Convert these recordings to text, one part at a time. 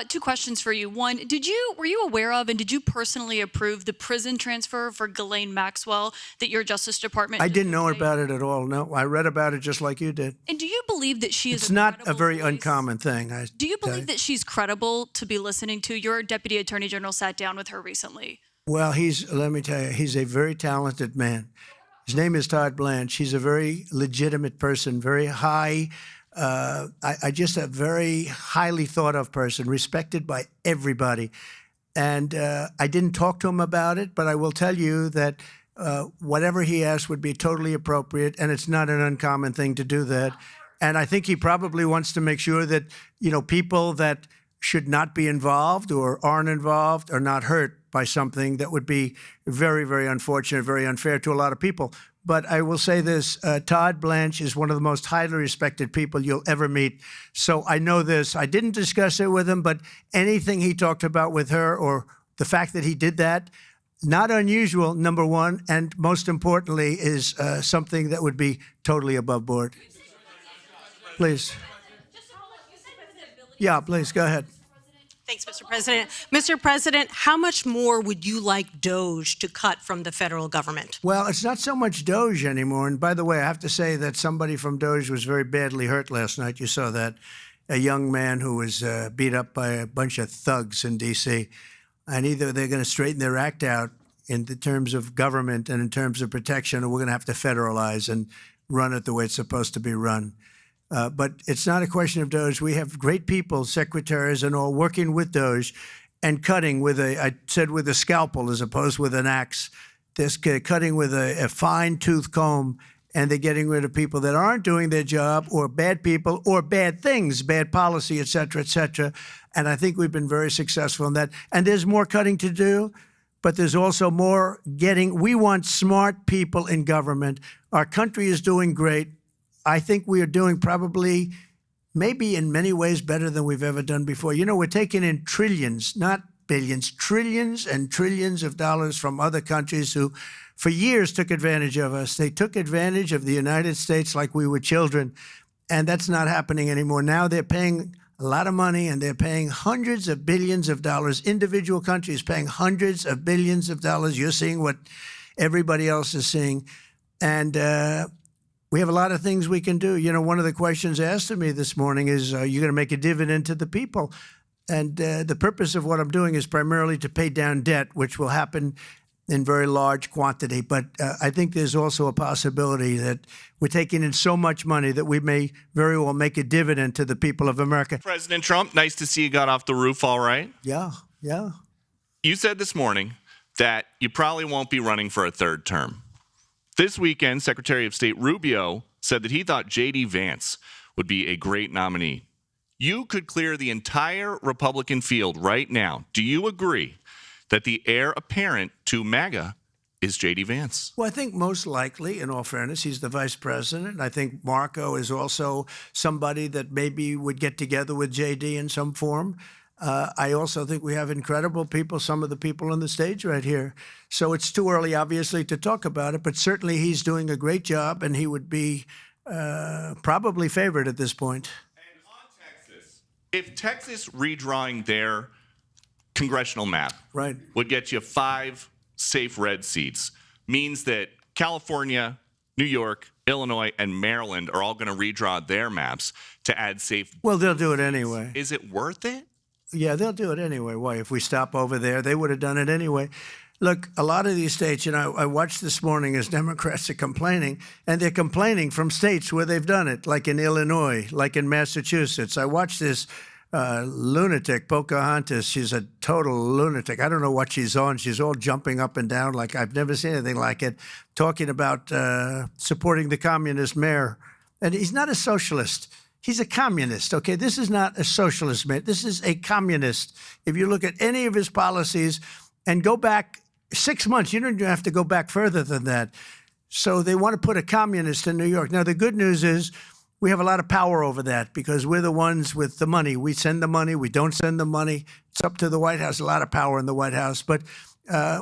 Two questions for you. One, were you aware of and did you personally approve the prison transfer for Ghislaine Maxwell that your Justice Department I did didn't know today? about it at all. No, I read about it just like you did. And do you believe that she is It's not a credible very voice? uncommon thing. Do you believe that she's credible to be listening to? Your Deputy Attorney General sat down with her recently. Well, let me tell you, he's a very talented man. His name is Todd Blanche. He's a very legitimate person, very high. I just a very highly thought of person, respected by everybody. And I didn't talk to him about it, but I will tell you that whatever he asked would be totally appropriate, and it's not an uncommon thing to do that. And I think he probably wants to make sure that, people that should not be involved or aren't involved are not hurt by something that would be very, very unfortunate, very unfair to a lot of people. But I will say this, Todd Blanche is one of the most highly respected people you'll ever meet. So I know this. I didn't discuss it with him, but anything he talked about with her or the fact that he did that, not unusual, number one, and most importantly is something that would be totally above board. Please. Yeah, please, go ahead. Thanks, Mr. President. Mr. President, how much more would you like DOJ to cut from the federal government? Well, it's not so much DOJ anymore. And by the way, I have to say that somebody from DOJ was very badly hurt last night. You saw that. A young man who was beat up by a bunch of thugs in D.C. And either they're going to straighten their act out in the terms of government and in terms of protection, or we're going to have to federalize and run it the way it's supposed to be run. But it's not a question of DOJ. We have great people, secretaries and all, working with DOJ and cutting with I said with a scalpel as opposed with an axe. They're cutting with a fine-tooth comb, and they're getting rid of people that aren't doing their job or bad people or bad things, bad policy, et cetera, et cetera. And I think we've been very successful in that. And there's more cutting to do, but there's also more getting. We want smart people in government. Our country is doing great. I think we are doing probably, maybe in many ways, better than we've ever done before. We're taking in trillions, not billions, trillions and trillions of dollars from other countries who, for years, took advantage of us. They took advantage of the United States like we were children, and that's not happening anymore. Now they're paying a lot of money, and they're paying hundreds of billions of dollars. Individual countries paying hundreds of billions of dollars. You're seeing what everybody else is seeing. And we have a lot of things we can do. One of the questions asked of me this morning is, are you going to make a dividend to the people? And the purpose of what I'm doing is primarily to pay down debt, which will happen in very large quantity. But I think there's also a possibility that we're taking in so much money that we may very well make a dividend to the people of America. President Trump, nice to see you got off the roof all right. Yeah. You said this morning that you probably won't be running for a third term. This weekend, Secretary of State Rubio said that he thought J.D. Vance would be a great nominee. You could clear the entire Republican field right now. Do you agree that the heir apparent to MAGA is J.D. Vance? Well, I think most likely, in all fairness, he's the vice president. I think Marco is also somebody that maybe would get together with J.D. in some form. I also think we have incredible people, some of the people on the stage right here. So it's too early, obviously, to talk about it, but certainly he's doing a great job, and he would be probably favored at this point. And on Texas, if Texas redrawing their congressional map would get you 5 safe red seats, means that California, New York, Illinois, and Maryland are all going to redraw their maps to add safe. Well, they'll do it anyway. Is it worth it? Yeah, they'll do it anyway. Why? If we stop over there, they would have done it anyway. Look, a lot of these states, I watched this morning as Democrats are complaining, and they're complaining from states where they've done it, like in Illinois, like in Massachusetts. I watched this lunatic, Pocahontas. She's a total lunatic. I don't know what she's on. She's all jumping up and down like I've never seen anything like it, talking about supporting the communist mayor. And he's not a socialist. He's a communist, okay? This is not a socialist man. This is a communist. If you look at any of his policies and go back 6 months, you don't even have to go back further than that. So they want to put a communist in New York. Now, the good news is we have a lot of power over that because we're the ones with the money. We send the money. We don't send the money. It's up to the White House, a lot of power in the White House. But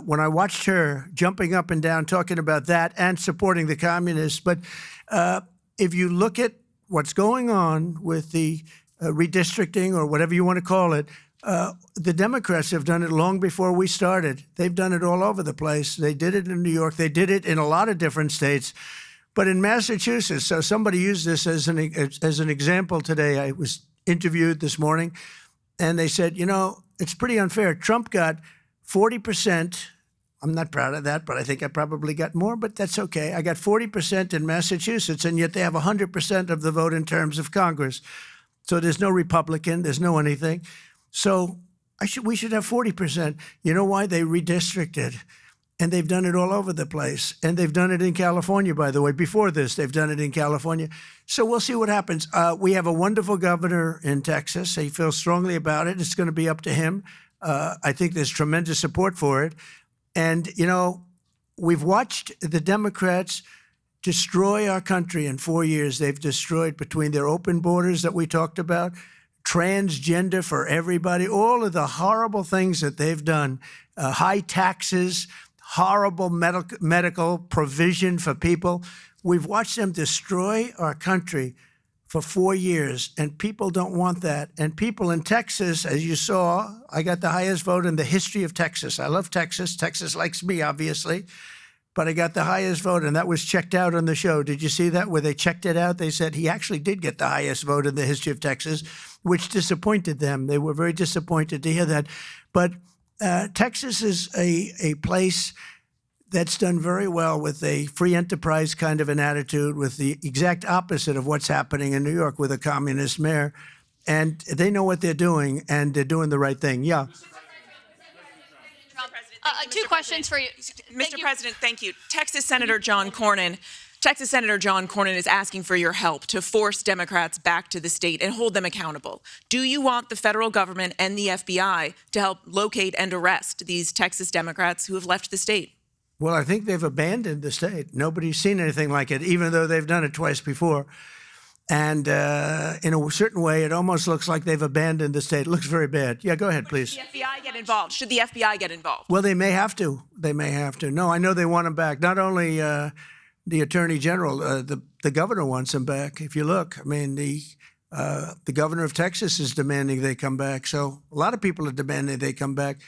when I watched her jumping up and down talking about that and supporting the communists, but if you look at what's going on with the redistricting or whatever you want to call it, The Democrats have done it long before we started. They've done it all over the place. They did it in New York. They did it in a lot of different states. But in Massachusetts, so somebody used this as an example today. I was interviewed this morning, and they said, you know, it's pretty unfair. Trump got 40%. I'm not proud of that, but I think I probably got more, but that's okay. I got 40% in Massachusetts, and yet they have 100% of the vote in terms of Congress. So there's no Republican, there's no anything. So we should have 40%. You know why? They redistricted, and they've done it all over the place. And they've done it in California, by the way. Before this, they've done it in California. So we'll see what happens. We have a wonderful governor in Texas. He feels strongly about it. It's going to be up to him. I think there's tremendous support for it. And, you know, we've watched the Democrats destroy our country in 4 years. They've destroyed, between their open borders that we talked about, transgender for everybody, all of the horrible things that they've done, high taxes, horrible medical provision for people. We've watched them destroy our country for 4 years, and people don't want that. And people in Texas, as you saw, I got the highest vote in the history of Texas. I love Texas. Texas likes me, obviously. But I got the highest vote, and that was checked out on the show. Did you see that, where they checked it out? They said he actually did get the highest vote in the history of Texas, which disappointed them. They were very disappointed to hear that. But Texas is a place that's done very well with a free enterprise kind of an attitude, with the exact opposite of what's happening in New York with a communist mayor. And they know what they're doing, and they're doing the right thing. Yeah. Two questions for you. Mr. President, thank you. Texas Senator John Cornyn is asking for your help to force Democrats back to the state and hold them accountable. Do you want the federal government and the FBI to help locate and arrest these Texas Democrats who have left the state? Well, I think they've abandoned the state. Nobody's seen anything like it, even though they've done it twice before. And in a certain way, it almost looks like they've abandoned the state. It looks very bad. Yeah, go ahead, please. Should the FBI get involved? Should the FBI get involved? Well, they may have to. They may have to. No, I know they want them back. Not only the Attorney General, the governor wants them back. If you look, I mean, the governor of Texas is demanding they come back. So a lot of people are demanding they come back.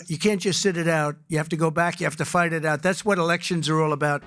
You can't just sit it out. You have to go back. You have to fight it out. That's what elections are all about.